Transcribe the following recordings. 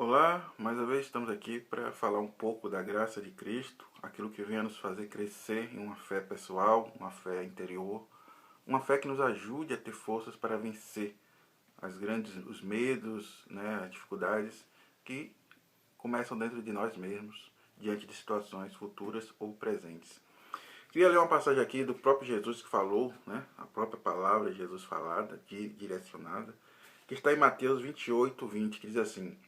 Olá, mais uma vez estamos aqui para falar um pouco da graça de Cristo, aquilo que vem a nos fazer crescer em uma fé pessoal, uma fé interior, uma fé que nos ajude a ter forças para vencer os medos, né, as dificuldades que começam dentro de nós mesmos, diante de situações futuras ou presentes. Queria ler uma passagem aqui do próprio Jesus que falou, né, a própria palavra de Jesus falada, direcionada, que está em Mateus 28:20, que diz assim: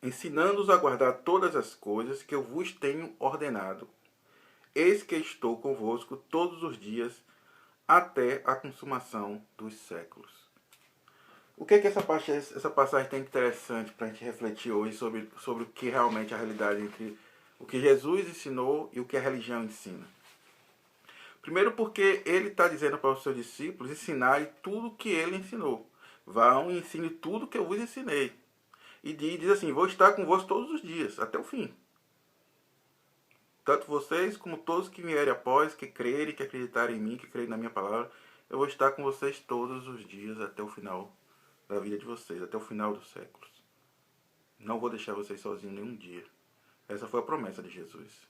ensinando-os a guardar todas as coisas que eu vos tenho ordenado. Eis que estou convosco todos os dias, até a consumação dos séculos. O que é que essa passagem tem interessante para a gente refletir hoje sobre o que realmente é a realidade entre o que Jesus ensinou e o que a religião ensina? Primeiro porque ele está dizendo para os seus discípulos ensinarem tudo o que ele ensinou. Vão e ensinem tudo que eu vos ensinei. E diz assim: vou estar convosco todos os dias, até o fim. Tanto vocês como todos que vierem após, que crerem, que acreditarem em mim, que crerem na minha palavra, eu vou estar com vocês todos os dias até o final da vida de vocês, até o final dos séculos. Não vou deixar vocês sozinhos nenhum dia. Essa foi a promessa de Jesus.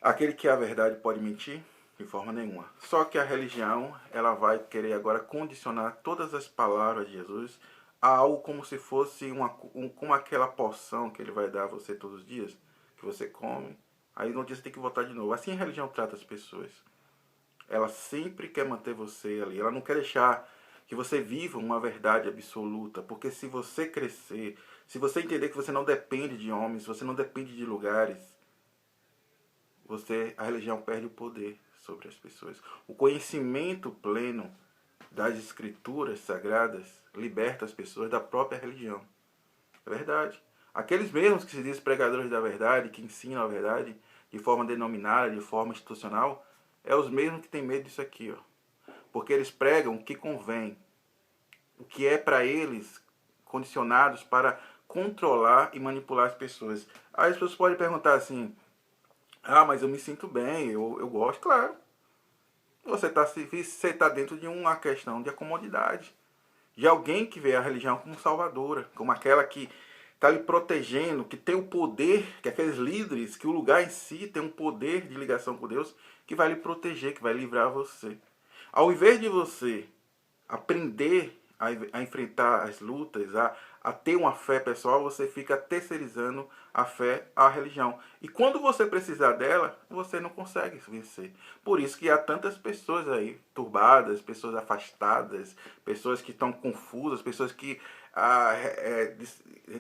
Aquele que é a verdade pode mentir? De forma nenhuma. Só que a religião, ela vai querer agora condicionar todas as palavras de Jesus a algo como se fosse como aquela porção que ele vai dar a você todos os dias, que você come. Aí no dia você tem que voltar de novo. Assim a religião trata as pessoas. Ela sempre quer manter você ali. Ela não quer deixar que você viva uma verdade absoluta. Porque se você crescer, se você entender que você não depende de homens, você não depende de lugares, a religião perde o poder sobre as pessoas. O conhecimento pleno das escrituras sagradas liberta as pessoas da própria religião. É verdade. Aqueles mesmos que se dizem pregadores da verdade, que ensinam a verdade de forma denominada, de forma institucional, é os mesmos que têm medo disso aqui, ó. Porque eles pregam o que convém, o que é para eles condicionados para controlar e manipular as pessoas. Aí as pessoas podem perguntar assim: ah, mas eu me sinto bem, eu gosto. Claro, você tá dentro de uma questão de acomodidade. De alguém que vê a religião como salvadora, como aquela que está lhe protegendo, que tem o poder, que aqueles líderes, que o lugar em si tem um poder de ligação com Deus, que vai lhe proteger, que vai livrar você. Ao invés de você aprender a enfrentar as lutas, a ter uma fé pessoal, você fica terceirizando a fé à religião. E quando você precisar dela, você não consegue vencer. Por isso que há tantas pessoas aí turbadas, pessoas afastadas, pessoas que estão confusas, pessoas que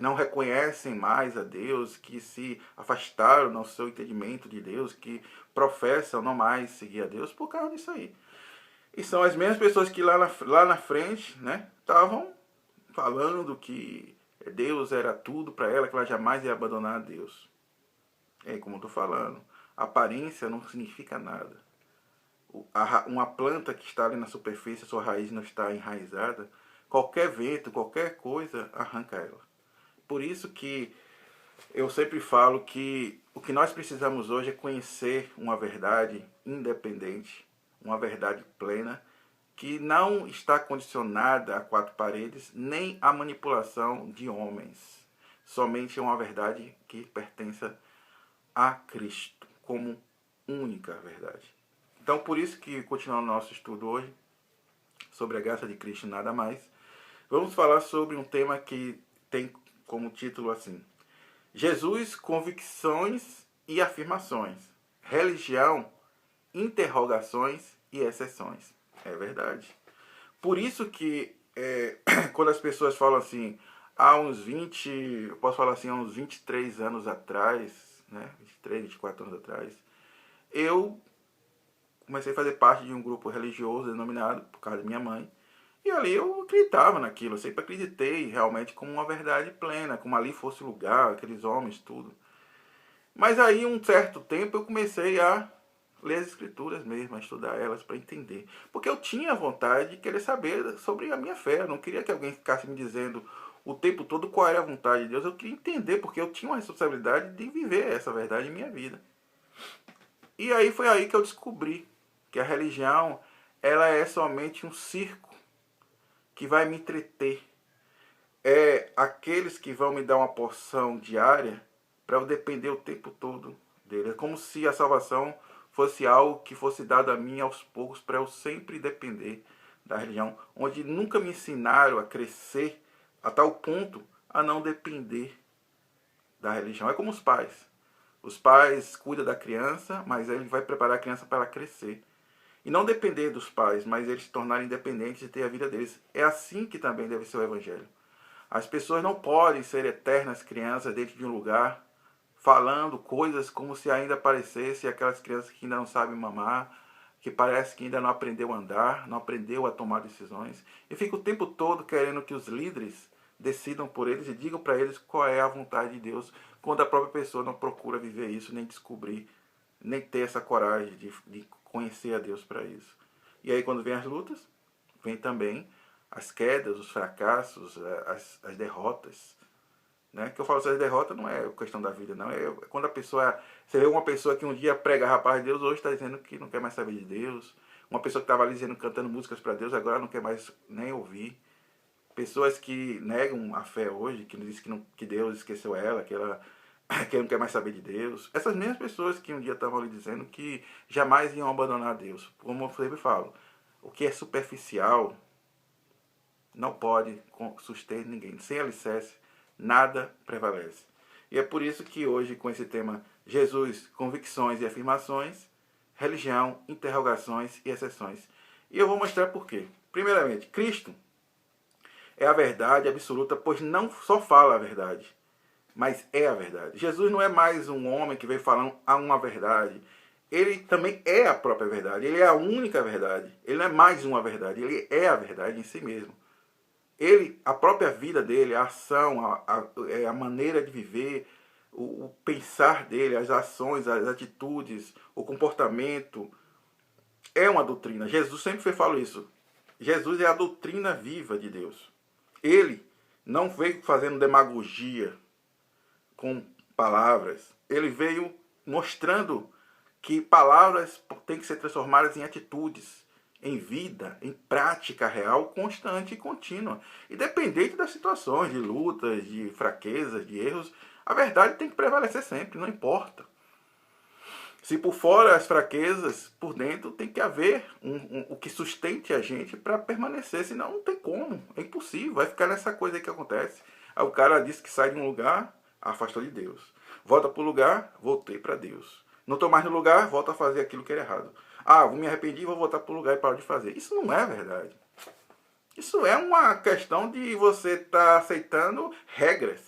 não reconhecem mais a Deus, que se afastaram no seu entendimento de Deus, que professam não mais seguir a Deus por causa disso aí. E são as mesmas pessoas que lá na frente, né, estavam falando que Deus era tudo para ela, que ela jamais ia abandonar a Deus. É como eu estou falando, aparência não significa nada. Uma planta que está ali na superfície, a sua raiz não está enraizada, qualquer vento, qualquer coisa arranca ela. Por isso que eu sempre falo que o que nós precisamos hoje é conhecer uma verdade independente, uma verdade plena, que não está condicionada a quatro paredes, nem à manipulação de homens. Somente é uma verdade que pertence a Cristo, como única verdade. Então, por isso que, continuando nosso estudo hoje, sobre a graça de Cristo e nada mais, vamos falar sobre um tema que tem como título assim: Jesus, convicções e afirmações. Religião, interrogações e exceções. É verdade. Por isso que quando as pessoas falam assim, há uns 20, eu posso falar assim, há uns 23 anos atrás, né, 23, 24 anos atrás, eu comecei a fazer parte de um grupo religioso denominado por causa da minha mãe. E ali eu acreditava naquilo, eu sempre acreditei realmente como uma verdade plena, como ali fosse o lugar, aqueles homens, tudo. Mas aí, um certo tempo, eu comecei a ler as escrituras mesmo, a estudar elas para entender. Porque eu tinha vontade de querer saber sobre a minha fé. Eu não queria que alguém ficasse me dizendo o tempo todo qual era a vontade de Deus. Eu queria entender, porque eu tinha uma responsabilidade de viver essa verdade em minha vida. E aí foi aí que eu descobri que a religião, ela é somente um circo que vai me entreter. aqueles que vão me dar uma porção diária para eu depender o tempo todo dele. É como se a salvação fosse algo que fosse dado a mim aos poucos para eu sempre depender da religião, onde nunca me ensinaram a crescer a tal ponto a não depender da religião. É como os pais. Os pais cuidam da criança, mas ele vai preparar a criança para ela crescer. E não depender dos pais, mas eles se tornarem independentes e ter a vida deles. É assim que também deve ser o evangelho. As pessoas não podem ser eternas crianças dentro de um lugar, falando coisas como se ainda parecesse aquelas crianças que ainda não sabem mamar, que parece que ainda não aprendeu a andar, não aprendeu a tomar decisões. E fica o tempo todo querendo que os líderes decidam por eles e digam para eles qual é a vontade de Deus, quando a própria pessoa não procura viver isso, nem descobrir, nem ter essa coragem de conhecer a Deus para isso. E aí quando vem as lutas, vem também as quedas, os fracassos, as derrotas. Né? Que eu falo, as derrotas não é questão da vida, não. É quando a pessoa... Você vê uma pessoa que um dia prega a paz de Deus, hoje está dizendo que não quer mais saber de Deus. Uma pessoa que estava ali dizendo, cantando músicas para Deus, agora não quer mais nem ouvir. Pessoas que negam a fé hoje, que dizem que Deus esqueceu ela, que ela não quer mais saber de Deus. Essas mesmas pessoas que um dia estavam ali dizendo que jamais iam abandonar Deus. Como eu sempre falo, o que é superficial não pode suster ninguém. Sem alicerce, nada prevalece. E é por isso que hoje, com esse tema Jesus, convicções e afirmações, religião, interrogações e exceções. E eu vou mostrar por quê. Primeiramente, Cristo é a verdade absoluta, pois não só fala a verdade, mas é a verdade. Jesus não é mais um homem que veio falando a uma verdade. Ele também é a própria verdade. Ele é a única verdade. Ele não é mais uma verdade. Ele é a verdade em si mesmo. Ele, a própria vida dele, a ação, a maneira de viver, o pensar dele, as ações, as atitudes, o comportamento, é uma doutrina. Jesus sempre fala isso. Jesus é a doutrina viva de Deus. Ele não veio fazendo demagogia com palavras. Ele veio mostrando que palavras têm que ser transformadas em atitudes, em vida, em prática real, constante e contínua. Independente das situações, de lutas, de fraquezas, de erros, a verdade tem que prevalecer sempre, não importa. Se por fora as fraquezas, por dentro tem que haver o que sustente a gente para permanecer, senão não tem como, é impossível, vai ficar nessa coisa aí que acontece. Aí o cara disse que sai de um lugar, afastou de Deus. Volta para o lugar, voltei para Deus. Não estou mais no lugar, volto a fazer aquilo que era errado. Ah, me arrependi, vou voltar para o lugar e paro de fazer. Isso não é verdade. Isso é uma questão de você estar aceitando regras.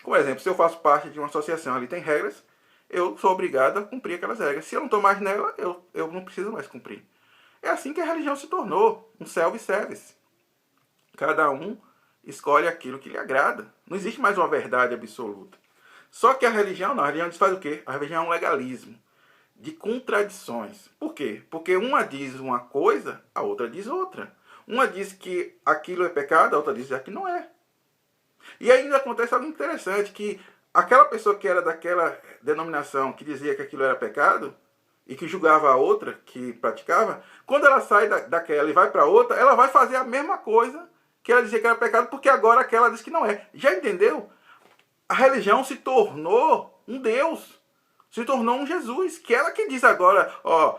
Por exemplo, se eu faço parte de uma associação, ali tem regras, eu sou obrigado a cumprir aquelas regras. Se eu não estou mais nela, eu não preciso mais cumprir. É assim que a religião se tornou, um self-service. Cada um escolhe aquilo que lhe agrada. Não existe mais uma verdade absoluta. Só que a religião não. A religião faz o quê? A religião é um legalismo de contradições. Por quê? Porque uma diz uma coisa, a outra diz outra. Uma diz que aquilo é pecado, a outra diz que não é. E ainda acontece algo interessante, que aquela pessoa que era daquela denominação, que dizia que aquilo era pecado, e que julgava a outra que praticava, quando ela sai daquela e vai para outra, ela vai fazer a mesma coisa que ela dizia que era pecado, porque agora aquela diz que não é. Já entendeu? A religião se tornou um Deus, se tornou um Jesus, que ela que diz agora, ó,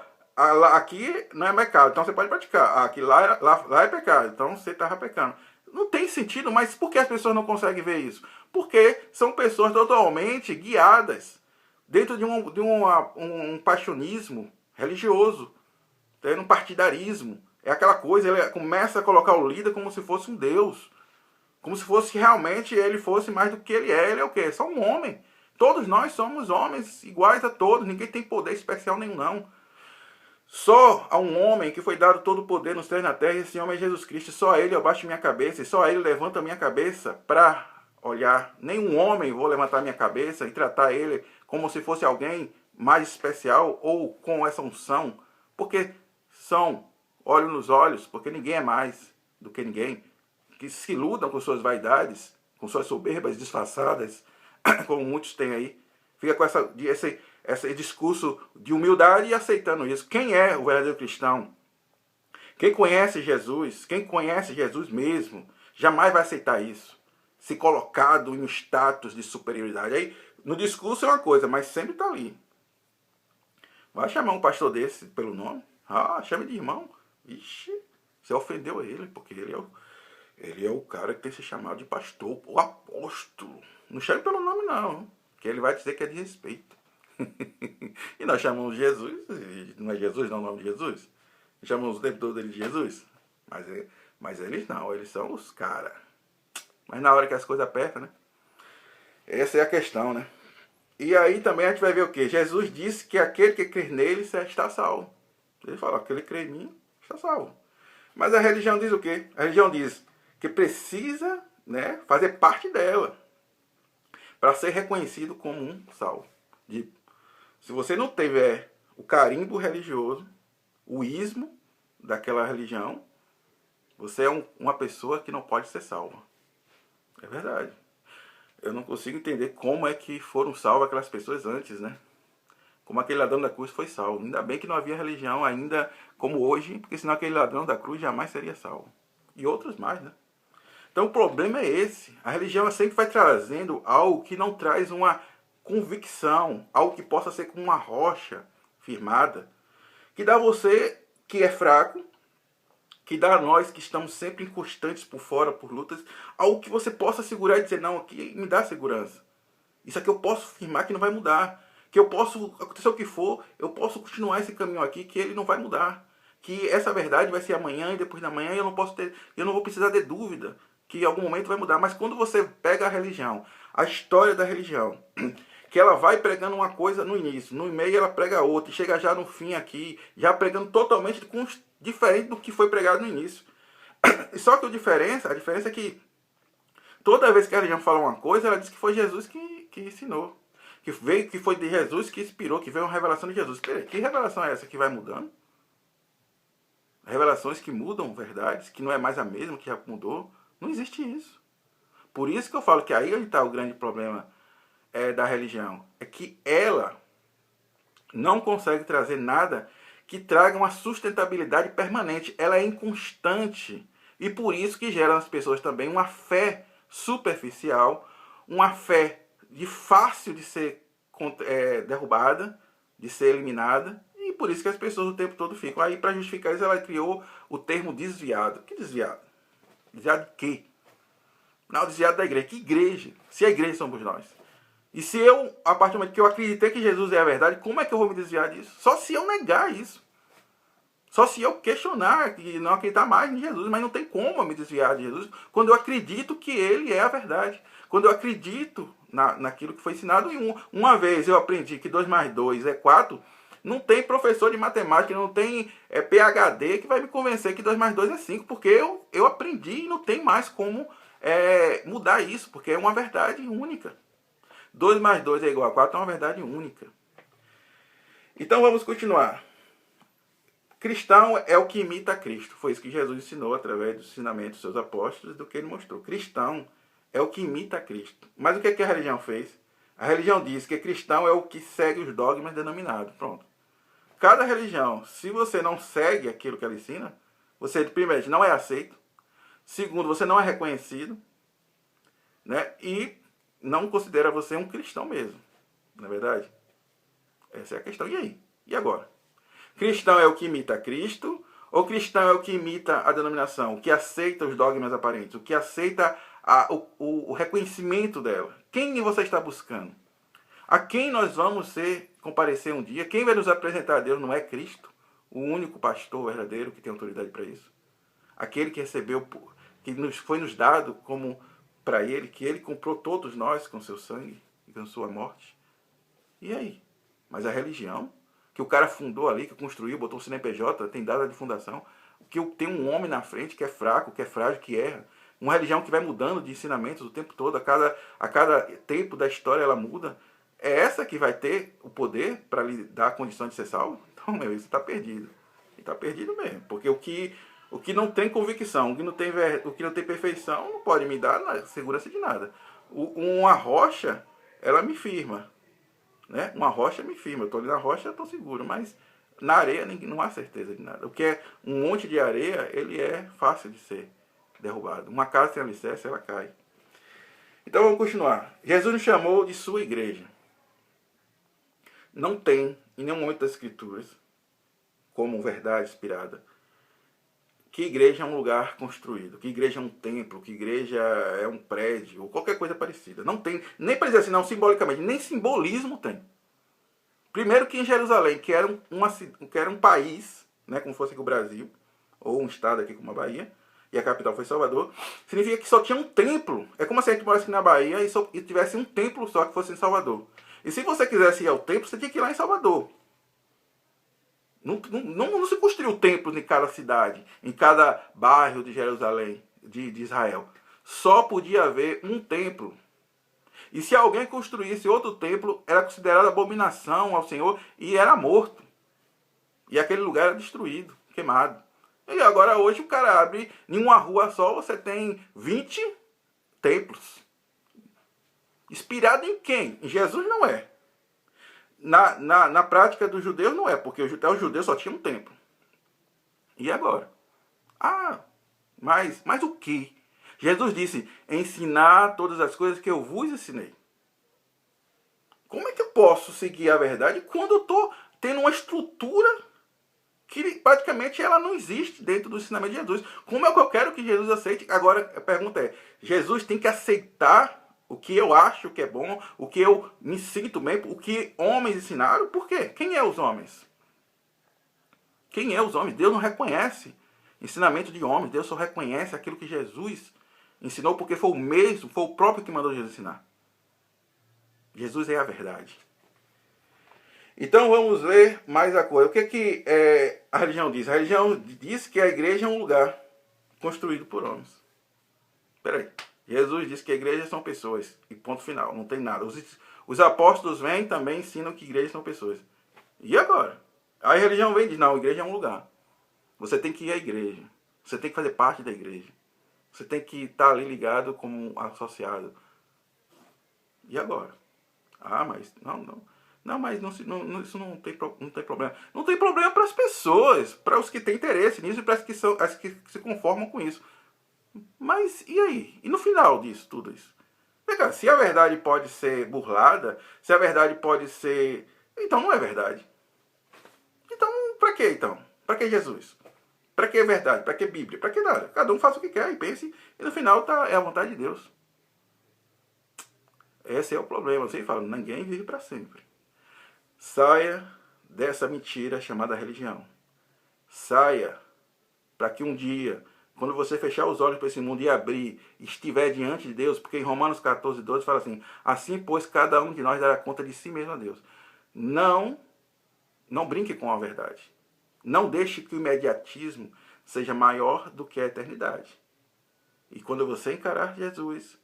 aqui não é pecado, então você pode praticar. Aqui lá é pecado, então você estava pecando. Não tem sentido, mas por que as pessoas não conseguem ver isso? Porque são pessoas totalmente guiadas dentro de um passionismo religioso, um partidarismo. É aquela coisa, ele começa a colocar o líder como se fosse um Deus. Como se fosse realmente ele fosse mais do que ele é. Ele é o quê? Só um homem. Todos nós somos homens iguais a todos. Ninguém tem poder especial nenhum, não. Só a um homem que foi dado todo o poder nos céus e na terra, esse homem é Jesus Cristo. Só a ele eu baixo minha cabeça e só a ele levanta a minha cabeça para olhar. Nenhum homem vou levantar minha cabeça e tratar ele como se fosse alguém mais especial ou com essa unção. Porque são olho nos olhos, porque ninguém é mais do que ninguém. Que se iludam com suas vaidades, com suas soberbas disfarçadas, como muitos têm aí. Fica com esse discurso de humildade e aceitando isso. Quem é o verdadeiro cristão? Quem conhece Jesus mesmo, jamais vai aceitar isso. se colocado em um status de superioridade. Aí, no discurso é uma coisa, mas sempre está ali. Vai chamar um pastor desse pelo nome? Ah, chame de irmão. Ixi, você ofendeu ele, porque ele é o cara que tem que ser chamado de pastor, o apóstolo. Não chame pelo nome não, que ele vai dizer que é de respeito. E nós chamamos Jesus, não é Jesus, não é o nome de Jesus? Chamamos o tempo todo ele de Jesus. Mas eles não, eles são os caras. Mas na hora que as coisas apertam, né? Essa é a questão, né? E aí também a gente vai ver o quê? Jesus disse que aquele que crê nele está salvo. Ele fala, aquele que crê em mim está salvo. Mas a religião diz o quê? A religião diz que precisa, né, fazer parte dela para ser reconhecido como um salvo. Se você não tiver o carimbo religioso, o ismo daquela religião, você é uma pessoa que não pode ser salva. É verdade. Eu não consigo entender como é que foram salvas aquelas pessoas antes, né? Como aquele ladrão da cruz foi salvo. Ainda bem que não havia religião ainda como hoje, porque senão aquele ladrão da cruz jamais seria salvo. E outros mais, né? Então o problema é esse. A religião sempre vai trazendo algo que não traz uma convicção, algo que possa ser como uma rocha firmada, que dá a você que é fraco, que dá a nós que estamos sempre inconstantes por fora, por lutas, algo que você possa segurar e dizer, não, aqui me dá segurança. Isso aqui eu posso afirmar que não vai mudar. Que eu posso, acontecer o que for, eu posso continuar esse caminho aqui, que ele não vai mudar. Que essa verdade vai ser amanhã e depois da manhã, e eu não vou precisar ter dúvida que em algum momento vai mudar. Mas quando você pega a religião, a história da religião, que ela vai pregando uma coisa no início, no meio ela prega outra, e chega já no fim aqui, já pregando totalmente diferente do que foi pregado no início. Só que a diferença é que toda vez que a religião fala uma coisa, ela diz que foi Jesus que ensinou. Que foi de Jesus que inspirou, que veio uma revelação de Jesus. Peraí, que revelação é essa que vai mudando? Revelações que mudam verdades, que não é mais a mesma, que já mudou. Não existe isso. Por isso que eu falo que aí está o grande problema da religião. É que ela não consegue trazer nada que traga uma sustentabilidade permanente. Ela é inconstante. E por isso que gera nas pessoas também uma fé superficial, uma fé de fácil de ser derrubada, de ser eliminada. E por isso que as pessoas o tempo todo ficam. Aí para justificar isso ela criou o termo desviado. Que desviado? Desviado de quê? Não, desviado da igreja. Que igreja? Se a igreja somos nós. E se eu, a partir do momento que eu acreditei que Jesus é a verdade, como é que eu vou me desviar disso? Só se eu negar isso. Só se eu questionar e não acreditar mais em Jesus. Mas não tem como eu me desviar de Jesus quando eu acredito que ele é a verdade. Quando eu acredito naquilo que foi ensinado. E uma vez eu aprendi que 2 mais 2 é 4, não tem professor de matemática, não tem PhD que vai me convencer que 2 mais 2 é 5. Porque eu aprendi e não tem mais como mudar isso. Porque é uma verdade única. 2 mais 2 é igual a 4 é uma verdade única. Então vamos continuar. Cristão é o que imita Cristo. Foi isso que Jesus ensinou através dos ensinamentos dos seus apóstolos, do que ele mostrou. Cristão é o que imita Cristo. Mas o que a religião fez? A religião diz que cristão é o que segue os dogmas denominados. Pronto. Cada religião, se você não segue aquilo que ela ensina, você, primeiro, não é aceito. Segundo, você não é reconhecido. Né? E não considera você um cristão mesmo. Não é verdade? Essa é a questão. E aí? E agora? Cristão é o que imita Cristo? Ou cristão é o que imita a denominação? O que aceita os dogmas aparentes? O que aceita o reconhecimento dela? Quem você está buscando? A quem nós vamos comparecer um dia? Quem vai nos apresentar a Deus não é Cristo? O único pastor verdadeiro que tem autoridade para isso? Aquele que recebeu, que foi nos dado como para ele, que ele comprou todos nós com seu sangue e com sua morte. E aí? Mas a religião, que o cara fundou ali, que construiu, botou o CNPJ, tem data de fundação, que tem um homem na frente que é fraco, que é frágil, que erra. Uma religião que vai mudando de ensinamentos o tempo todo, a cada tempo da história ela muda. É essa que vai ter o poder para lhe dar a condição de ser salvo? Então, meu, isso está perdido. E está perdido mesmo, porque o que não tem convicção, o que não tem perfeição, não pode me dar segurança de nada. Uma rocha, ela me firma. Né? Uma rocha me firma. Eu estou ali na rocha, eu estou seguro. Mas na areia não há certeza de nada. O que é um monte de areia, ele é fácil de ser derrubado. Uma casa sem alicerce, ela cai. Então vamos continuar. Jesus nos chamou de sua igreja. Não tem, em nenhum momento das Escrituras, como verdade inspirada, que igreja é um lugar construído, que igreja é um templo, que igreja é um prédio, ou qualquer coisa parecida. Não tem, nem para dizer assim, não, simbolicamente, nem simbolismo tem. Primeiro que em Jerusalém, que era um país, né, como fosse aqui o Brasil, ou um estado aqui como a Bahia, e a capital foi Salvador, significa que só tinha um templo. É como se a gente morasse aqui na Bahia e tivesse um templo só que fosse em Salvador. E se você quisesse ir ao templo, você tinha que ir lá em Salvador. Não se construiu templos em cada cidade, em cada bairro de Jerusalém, de Israel. Só podia haver um templo. E se alguém construísse outro templo, era considerado abominação ao Senhor e era morto. E aquele lugar era destruído, queimado. E agora hoje o cara abre, em uma rua só você tem 20 templos. Inspirado em quem? Em Jesus não é. Na prática dos judeus não é, porque os judeus só tinham um templo. E agora? Ah, mas o que? Jesus disse, ensinar todas as coisas que eu vos ensinei. Como é que eu posso seguir a verdade quando eu estou tendo uma estrutura que praticamente ela não existe dentro do ensinamento de Jesus? Como é que eu quero que Jesus aceite? Agora a pergunta é, Jesus tem que aceitar o que eu acho que é bom, o que eu me sinto bem, o que homens ensinaram? Por quê? Quem é os homens? Quem é os homens? Deus não reconhece ensinamento de homens. Deus só reconhece aquilo que Jesus ensinou, porque foi o mesmo, foi o próprio que mandou Jesus ensinar. Jesus é a verdade. Então vamos ler mais a coisa. O que a religião diz? A religião diz que a igreja é um lugar construído por homens. Espera aí. Jesus disse que a igreja são pessoas. E ponto final. Não tem nada. Os apóstolos vêm e também ensinam que igrejas são pessoas. E agora? A religião vem e diz, não, a igreja é um lugar. Você tem que ir à igreja. Você tem que fazer parte da igreja. Você tem que estar ali ligado como associado. E agora? Ah, mas não, mas isso não tem problema. Não tem problema para as pessoas, para os que têm interesse nisso e para as que se conformam com isso. Mas e aí? E no final disso, tudo isso? Veja, se a verdade pode ser burlada, se a verdade pode ser... Então não é verdade. Então, para que então? Para que Jesus? Para que verdade? Para que Bíblia? Para que nada? Cada um faz o que quer e pense, e no final é a vontade de Deus. Esse é o problema. Você fala, ninguém vive para sempre. Saia dessa mentira chamada religião. Saia para que um dia, quando você fechar os olhos para esse mundo e abrir, estiver diante de Deus, porque em Romanos 14, 12 fala assim, pois cada um de nós dará conta de si mesmo a Deus. Não brinque com a verdade. Não deixe que o imediatismo seja maior do que a eternidade. E quando você encarar Jesus,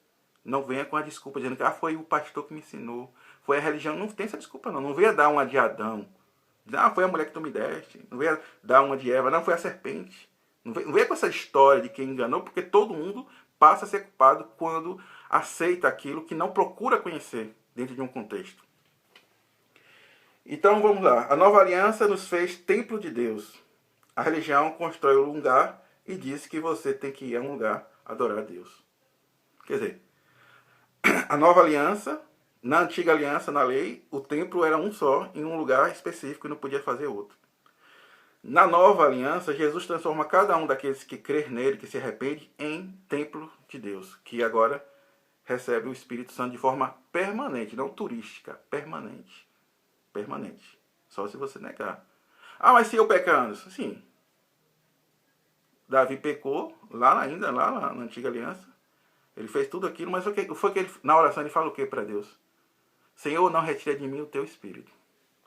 não venha com a desculpa dizendo que foi o pastor que me ensinou, foi a religião. Não tem essa desculpa não. Não venha dar uma de Adão. Não, foi a mulher que tu me deste. Não venha dar uma de Eva. Não, foi a serpente. Não venha com essa história de quem enganou, porque todo mundo passa a ser culpado quando aceita aquilo que não procura conhecer dentro de um contexto. Então vamos lá. A nova aliança nos fez templo de Deus. A religião constrói um lugar e diz que você tem que ir a um lugar adorar a Deus. Quer dizer, a nova aliança, na antiga aliança, na lei, o templo era um só, em um lugar específico e não podia fazer outro. Na nova aliança, Jesus transforma cada um daqueles que crer nele, que se arrepende, em templo de Deus, que agora recebe o Espírito Santo de forma permanente, não turística, permanente. Permanente. Só se você negar. Ah, mas se eu pecando? Sim. Davi pecou, lá na antiga aliança. Ele fez tudo aquilo, mas foi que ele, na oração ele fala o que para Deus? Senhor, não retire de mim o teu Espírito.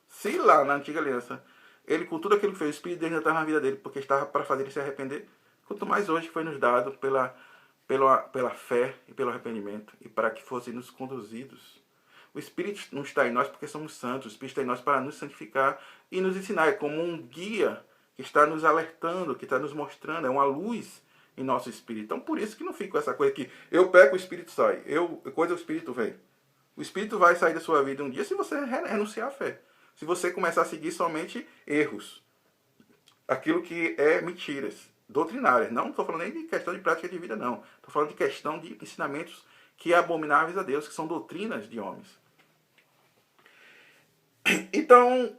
Se lá na antiga aliança, ele com tudo aquilo que fez, o Espírito de Deus ainda estava na vida dele, porque estava para fazer ele se arrepender, quanto mais hoje que foi nos dado pela fé e pelo arrependimento, e para que fossemos conduzidos. O Espírito não está em nós porque somos santos, o Espírito está em nós para nos santificar e nos ensinar. É como um guia que está nos alertando, que está nos mostrando, é uma luz em nosso espírito. Então por isso que não fica essa coisa que eu peco, o Espírito sai, o Espírito vem. O Espírito vai sair da sua vida um dia se você renunciar à fé. Se você começar a seguir somente erros. Aquilo que é mentiras doutrinárias. Não estou falando nem de questão de prática de vida, não. Estou falando de questão de ensinamentos que é abomináveis a Deus, que são doutrinas de homens. Então,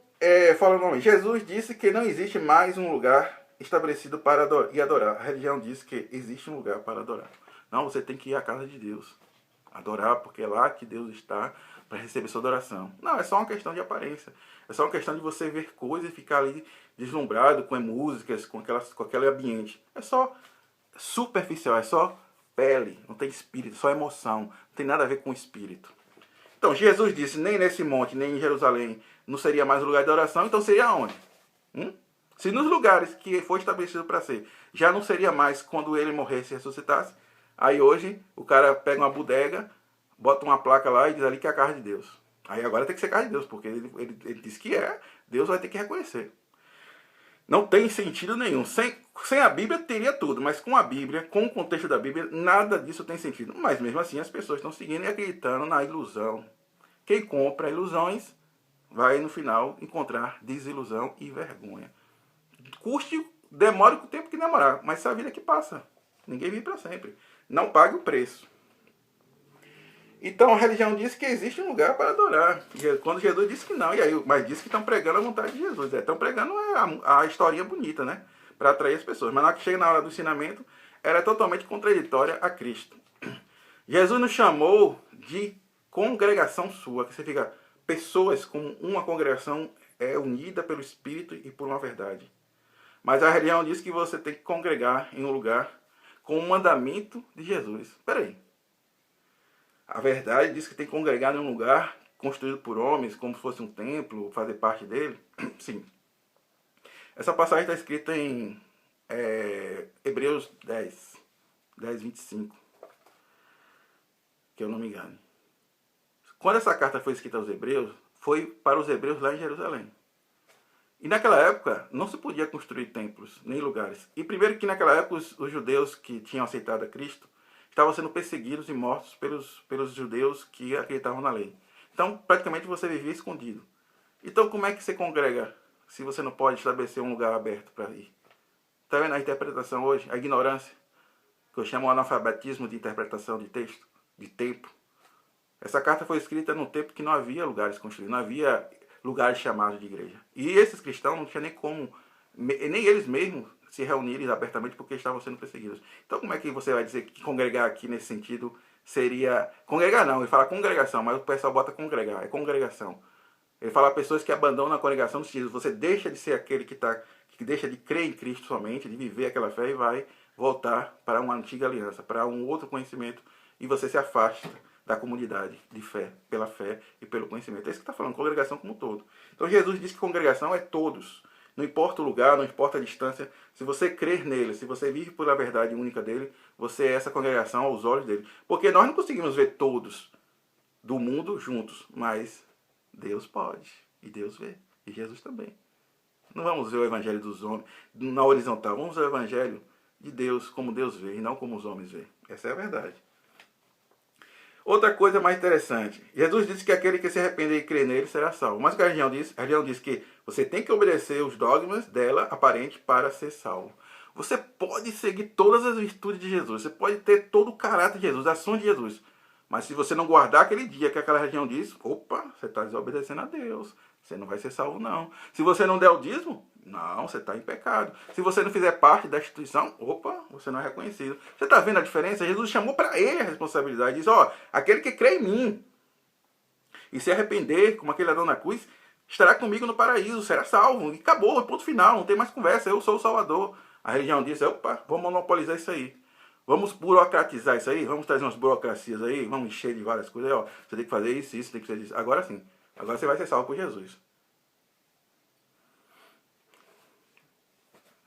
falando novamente, Jesus disse que não existe mais um lugar estabelecido para adorar. A religião diz que existe um lugar para adorar. Não, você tem que ir à casa de Deus. Adorar, porque é lá que Deus está para receber sua adoração. Não, é só uma questão de aparência. É só uma questão de você ver coisas e ficar ali deslumbrado com as músicas, com aquele ambiente. É só superficial, é só pele, não tem espírito, só emoção. Não tem nada a ver com espírito. Então, Jesus disse, nem nesse monte, nem em Jerusalém, não seria mais um lugar de oração, então seria onde? Se nos lugares que foi estabelecido para ser, já não seria mais quando ele morresse e ressuscitasse, aí hoje o cara pega uma bodega, bota uma placa lá e diz ali que é a casa de Deus. Aí agora tem que ser casa de Deus, porque ele disse que é, Deus vai ter que reconhecer. Não tem sentido nenhum. Sem a Bíblia teria tudo, mas com a Bíblia, com o contexto da Bíblia, nada disso tem sentido. Mas mesmo assim as pessoas estão seguindo e acreditando na ilusão. Quem compra ilusões vai no final encontrar desilusão e vergonha. Demore o tempo que demorar, mas essa vida que passa. Ninguém vive para sempre. Não pague o preço. Então a religião diz que existe um lugar para adorar. Quando Jesus disse que não, e aí, mas disse que estão pregando a vontade de Jesus. Estão pregando a historinha bonita, né? Para atrair as pessoas. Mas na hora que chega na hora do ensinamento, ela é totalmente contraditória a Cristo. Jesus nos chamou de congregação sua, que significa pessoas como uma congregação unida pelo Espírito e por uma verdade. Mas a religião diz que você tem que congregar em um lugar com o mandamento de Jesus. Espera aí. A verdade diz que tem que congregar em um lugar construído por homens, como se fosse um templo, fazer parte dele. Sim. Essa passagem está escrita em Hebreus 10, 25. Que eu não me engane. Quando essa carta foi escrita aos Hebreus, foi para os Hebreus lá em Jerusalém. E naquela época não se podia construir templos, nem lugares. E primeiro que naquela época os judeus que tinham aceitado a Cristo estavam sendo perseguidos e mortos pelos judeus que acreditavam na lei. Então, praticamente você vivia escondido. Então, como é que você congrega se você não pode estabelecer um lugar aberto para ir? Está vendo a interpretação hoje? A ignorância, que eu chamo de analfabetismo de interpretação de texto, de tempo. Essa carta foi escrita num tempo que não havia lugares construídos, não havia lugares chamados de igreja. E esses cristãos não tinham nem como, nem eles mesmos se reunirem abertamente porque estavam sendo perseguidos. Então como é que você vai dizer que congregar aqui nesse sentido seria... Congregar não, ele fala congregação, mas o pessoal bota congregar, é congregação. Ele fala pessoas que abandonam a congregação no sentido, você deixa de ser aquele que deixa de crer em Cristo somente, de viver aquela fé e vai voltar para uma antiga aliança, para um outro conhecimento, e você se afasta da comunidade de fé, pela fé e pelo conhecimento. É isso que está falando, congregação como um todo. Então Jesus diz que congregação é todos. Não importa o lugar, não importa a distância. Se você crer nele, se você vive pela verdade única dele, você é essa congregação aos olhos dele. Porque nós não conseguimos ver todos do mundo juntos, mas Deus pode. E Deus vê. E Jesus também. Não vamos ver o evangelho dos homens na horizontal. Vamos ver o evangelho de Deus como Deus vê e não como os homens veem. Essa é a verdade. Outra coisa mais interessante. Jesus disse que aquele que se arrepender e crer nele será salvo. Mas o que a religião diz? A religião diz que você tem que obedecer os dogmas dela aparente para ser salvo. Você pode seguir todas as virtudes de Jesus. Você pode ter todo o caráter de Jesus, as ações de Jesus. Mas se você não guardar aquele dia que aquela religião diz, opa, você está desobedecendo a Deus. Você não vai ser salvo, não. Se você não der o dízimo, não, você está em pecado. Se você não fizer parte da instituição, opa, você não é reconhecido. Você está vendo a diferença? Jesus chamou para ele a responsabilidade. Diz, ó, aquele que crê em mim e se arrepender, como aquele ladrão na cruz, estará comigo no paraíso, será salvo. E acabou, ponto final, não tem mais conversa, eu sou o Salvador. A religião diz, opa, vamos monopolizar isso aí. Vamos burocratizar isso aí, vamos trazer umas burocracias aí, vamos encher de várias coisas aí, ó. Você tem que fazer isso, tem que fazer isso. Agora sim, agora você vai ser salvo por Jesus.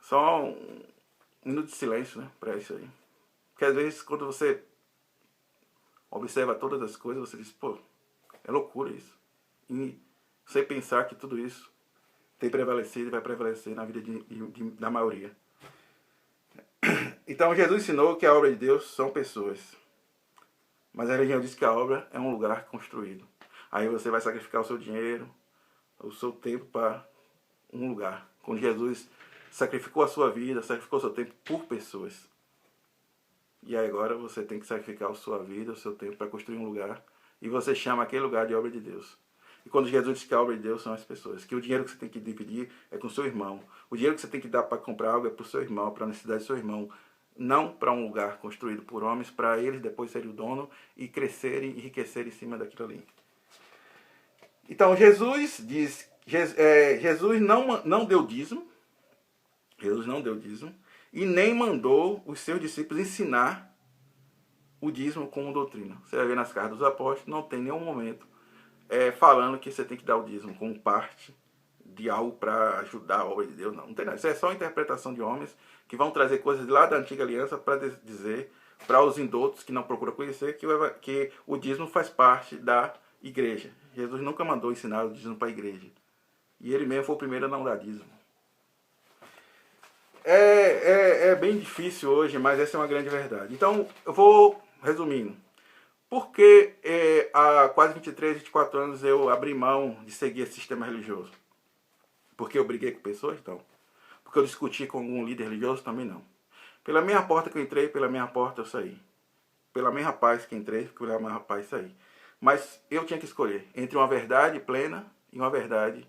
Só um minuto de silêncio, né, para isso aí. Porque às vezes quando você observa todas as coisas, você diz, pô, é loucura isso. E você pensar que tudo isso tem prevalecido e vai prevalecer na vida da maioria. Então Jesus ensinou que a obra de Deus são pessoas. Mas a religião diz que a obra é um lugar construído. Aí você vai sacrificar o seu dinheiro, o seu tempo para um lugar. Quando Jesus sacrificou a sua vida, sacrificou o seu tempo por pessoas. E aí agora você tem que sacrificar a sua vida, o seu tempo para construir um lugar. E você chama aquele lugar de obra de Deus. E quando Jesus diz que a obra de Deus são as pessoas, que o dinheiro que você tem que dividir é com o seu irmão. O dinheiro que você tem que dar para comprar algo é para o seu irmão, para a necessidade do seu irmão. Não para um lugar construído por homens, para eles depois serem o dono e crescerem e enriquecerem em cima daquilo ali. Então Jesus diz, Jesus não deu dízimo, Jesus não deu dízimo, e nem mandou os seus discípulos ensinar o dízimo como doutrina. Você vai ver nas cartas dos apóstolos, não tem nenhum momento falando que você tem que dar o dízimo como parte de algo para ajudar a obra de Deus. Não, não tem nada. Isso é só interpretação de homens que vão trazer coisas lá da antiga aliança para dizer para os indoutos que não procuram conhecer que o dízimo faz parte da igreja. Jesus nunca mandou ensinar o dízimo para a igreja. E ele mesmo foi o primeiro a não dar dízimo. É bem difícil hoje, mas essa é uma grande verdade. Então, eu vou resumindo. Por que há quase 23, 24 anos eu abri mão de seguir esse sistema religioso? Porque eu briguei com pessoas? Não. Porque eu discuti com algum líder religioso? Também não. Pela mesma porta que eu entrei, pela mesma porta eu saí. Pela mesma paz que entrei, pela mesma paz saí. Mas eu tinha que escolher entre uma verdade plena e uma verdade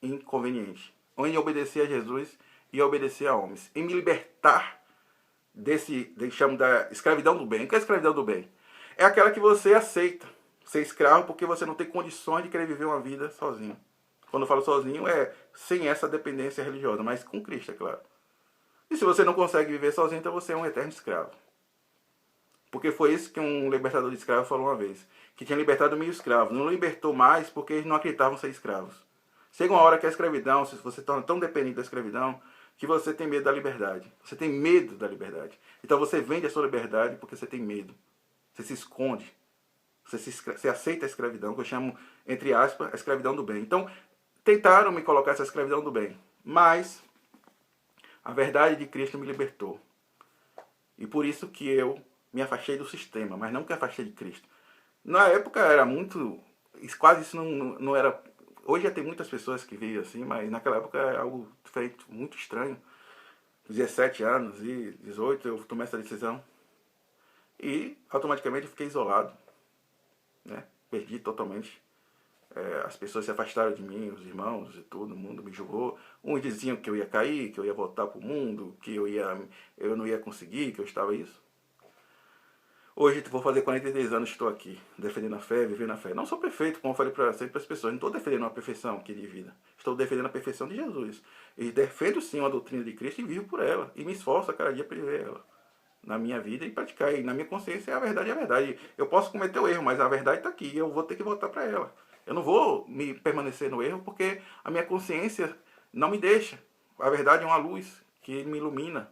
inconveniente. Onde obedecer a Jesus e obedecer a homens. E me libertar chamo da escravidão do bem. O que é a escravidão do bem? É aquela que você aceita ser escravo porque você não tem condições de querer viver uma vida sozinho. Quando eu falo sozinho é sem essa dependência religiosa, mas com Cristo, é claro. E se você não consegue viver sozinho, então você é um eterno escravo. Porque foi isso que um libertador de escravos falou uma vez. Que tinha libertado 1000 escravos. Não libertou mais porque eles não acreditavam ser escravos. Chega uma hora que a escravidão, se você torna tão dependente da escravidão, que você tem medo da liberdade. Você tem medo da liberdade. Então você vende a sua liberdade porque você tem medo. Você se esconde. Você aceita a escravidão, que eu chamo, entre aspas, a escravidão do bem. Então, tentaram me colocar essa escravidão do bem. Mas a verdade de Cristo me libertou. E por isso que eu me afastei do sistema, mas não que afastei de Cristo. Na época era muito... Quase isso não era... Hoje já tem muitas pessoas que vivem assim, mas naquela época era algo feito muito estranho. 17 anos e 18 eu tomei essa decisão. E automaticamente eu fiquei isolado. Né? Perdi totalmente. As pessoas se afastaram de mim, os irmãos e todo mundo me julgou. Uns diziam que eu ia cair, que eu ia voltar para o mundo, que eu não ia conseguir, que eu estava isso. Hoje vou fazer 43 anos, estou aqui, defendendo a fé, vivendo a fé. Não sou perfeito, como eu falei sempre para as pessoas, não estou defendendo uma perfeição aqui de vida. Estou defendendo a perfeição de Jesus. E defendo sim uma doutrina de Cristo e vivo por ela. E me esforço a cada dia para viver ela. Na minha vida e praticar. E na minha consciência a verdade é a verdade. Eu posso cometer o erro, mas a verdade está aqui e eu vou ter que voltar para ela. Eu não vou me permanecer no erro porque a minha consciência não me deixa. A verdade é uma luz que me ilumina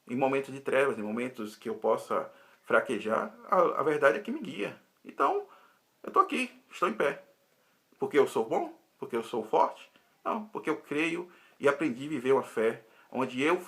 em momentos de trevas, em momentos que eu possa fraquejar, a verdade é que me guia. Então, eu estou aqui, estou em pé. Porque eu sou bom? Porque eu sou forte? Não, porque eu creio e aprendi a viver uma fé onde eu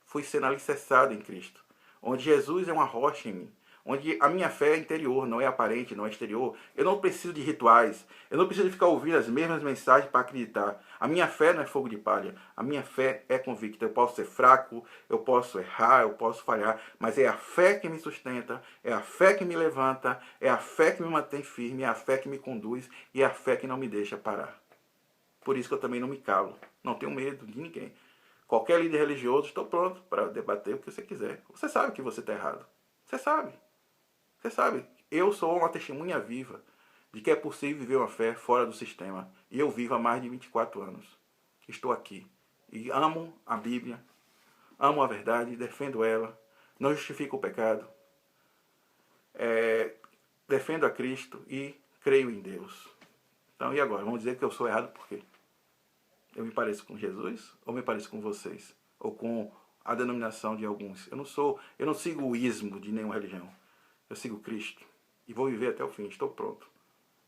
fui sendo alicerçado em Cristo. Onde Jesus é uma rocha em mim. Onde a minha fé é interior, não é aparente, não é exterior. Eu não preciso de rituais. Eu não preciso de ficar ouvindo as mesmas mensagens para acreditar. A minha fé não é fogo de palha. A minha fé é convicta. Eu posso ser fraco, eu posso errar, eu posso falhar. Mas é a fé que me sustenta, é a fé que me levanta, é a fé que me mantém firme, é a fé que me conduz e é a fé que não me deixa parar. Por isso que eu também não me calo. Não tenho medo de ninguém. Qualquer líder religioso, estou pronto para debater o que você quiser. Você sabe que você está errado. Você sabe. Você sabe, eu sou uma testemunha viva de que é possível viver uma fé fora do sistema. E eu vivo há mais de 24 anos. Estou aqui. E amo a Bíblia, amo a verdade, defendo ela, não justifico o pecado, defendo a Cristo e creio em Deus. Então, e agora? Vamos dizer que eu sou errado por quê? Eu me pareço com Jesus ou me pareço com vocês? Ou com a denominação de alguns? Eu não sigo o ismo de nenhuma religião. Eu sigo Cristo e vou viver até o fim. Estou pronto.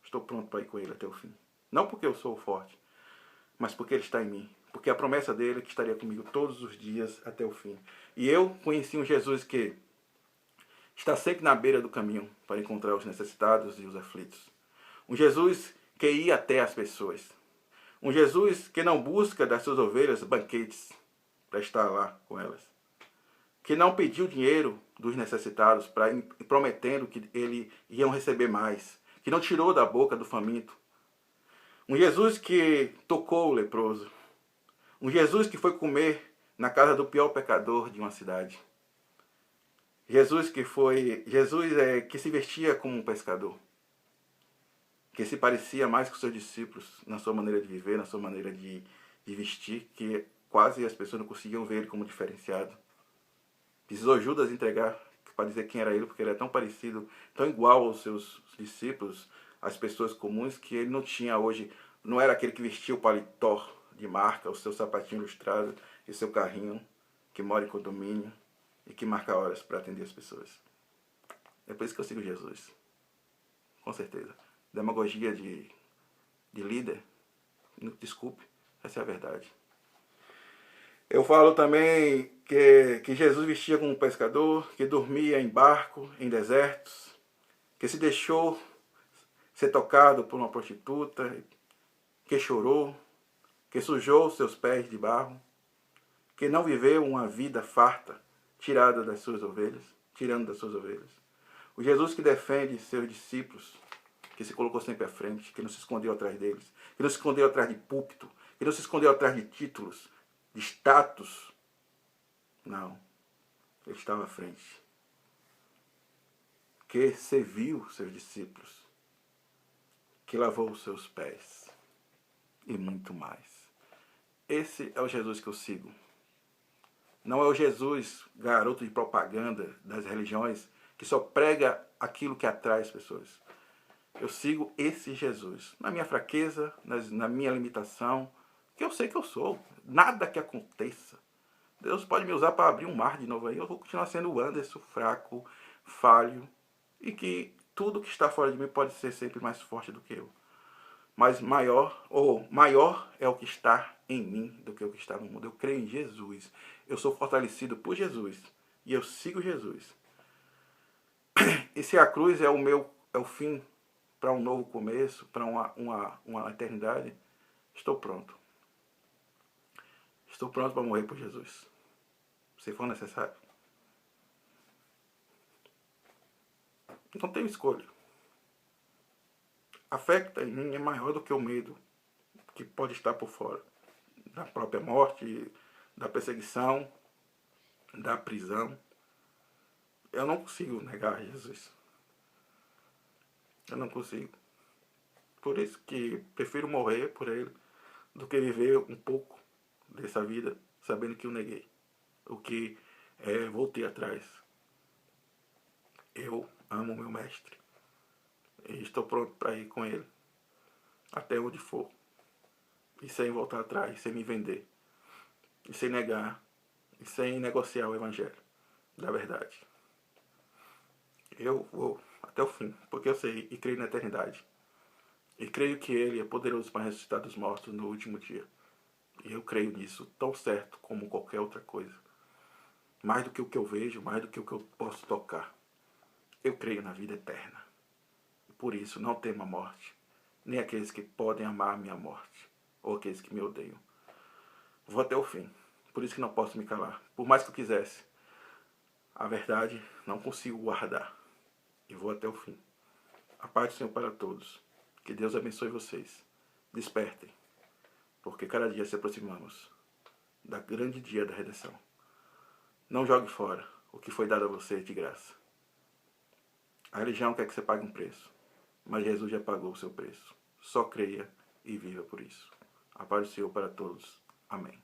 Estou pronto para ir com Ele até o fim. Não porque eu sou forte, mas porque Ele está em mim. Porque a promessa dele é que estaria comigo todos os dias até o fim. E eu conheci um Jesus que está sempre na beira do caminho para encontrar os necessitados e os aflitos. Um Jesus que ia até as pessoas. Um Jesus que não busca das suas ovelhas banquetes para estar lá com elas. que não pediu dinheiro dos necessitados, prometendo que ele iam receber mais, que não tirou da boca do faminto. Um Jesus que tocou o leproso. Um Jesus que foi comer na casa do pior pecador de uma cidade. Jesus que se vestia como um pescador, que se parecia mais com seus discípulos na sua maneira de viver, na sua maneira de vestir, que quase as pessoas não conseguiam ver ele como diferenciado. Precisou Judas entregar para dizer quem era ele, porque ele é tão parecido, tão igual aos seus discípulos, às pessoas comuns, que ele não tinha hoje, não era aquele que vestia o paletó de marca, o seu sapatinho ilustrado e seu carrinho, que mora em condomínio e que marca horas para atender as pessoas. É por isso que eu sigo Jesus. Com certeza. Demagogia de líder, desculpe, essa é a verdade. Eu falo também que Jesus vestia como um pescador, que dormia em barco, em desertos, que se deixou ser tocado por uma prostituta, que chorou, que sujou seus pés de barro, que não viveu uma vida farta, tirando das suas ovelhas. O Jesus que defende seus discípulos, que se colocou sempre à frente, que não se escondeu atrás deles, que não se escondeu atrás de púlpito, que não se escondeu atrás de títulos, de status. Não, ele estava à frente. Que serviu seus discípulos, que lavou os seus pés e muito mais. Esse é o Jesus que eu sigo. Não é o Jesus, garoto de propaganda das religiões, que só prega aquilo que atrai as pessoas. Eu sigo esse Jesus. Na minha fraqueza, na minha limitação, que eu sei que eu sou. Nada que aconteça. Deus pode me usar para abrir um mar de novo aí. Eu vou continuar sendo o Anderson, fraco, falho. E que tudo que está fora de mim pode ser sempre mais forte do que eu. Mas maior é o que está em mim do que o que está no mundo. Eu creio em Jesus. Eu sou fortalecido por Jesus. E eu sigo Jesus. E se a cruz é o fim para um novo começo, para uma eternidade, estou pronto. Estou pronto para morrer por Jesus. Se for necessário. Não tenho escolha. A fé que está em mim é maior do que o medo que pode estar por fora. Da própria morte, da perseguição, da prisão. Eu não consigo negar Jesus. Eu não consigo. Por isso que prefiro morrer por ele do que viver um pouco dessa vida sabendo que eu neguei. O que voltei atrás. Eu amo meu mestre. E estou pronto para ir com ele. Até onde for. E sem voltar atrás, sem me vender. E sem negar. E sem negociar o evangelho da verdade. Eu vou até o fim, porque eu sei e creio na eternidade. E creio que ele é poderoso para ressuscitar dos mortos no último dia. E eu creio nisso tão certo como qualquer outra coisa. Mais do que o que eu vejo, mais do que o que eu posso tocar. Eu creio na vida eterna. Por isso não temo a morte, nem aqueles que podem amar a minha morte, ou aqueles que me odeiam. Vou até o fim, por isso que não posso me calar. Por mais que eu quisesse, a verdade não consigo guardar. E vou até o fim. A paz do Senhor para todos. Que Deus abençoe vocês. Despertem, porque cada dia se aproximamos da grande dia da redenção. Não jogue fora o que foi dado a você de graça. A religião quer que você pague um preço, mas Jesus já pagou o seu preço. Só creia e viva por isso. A paz do Senhor para todos. Amém.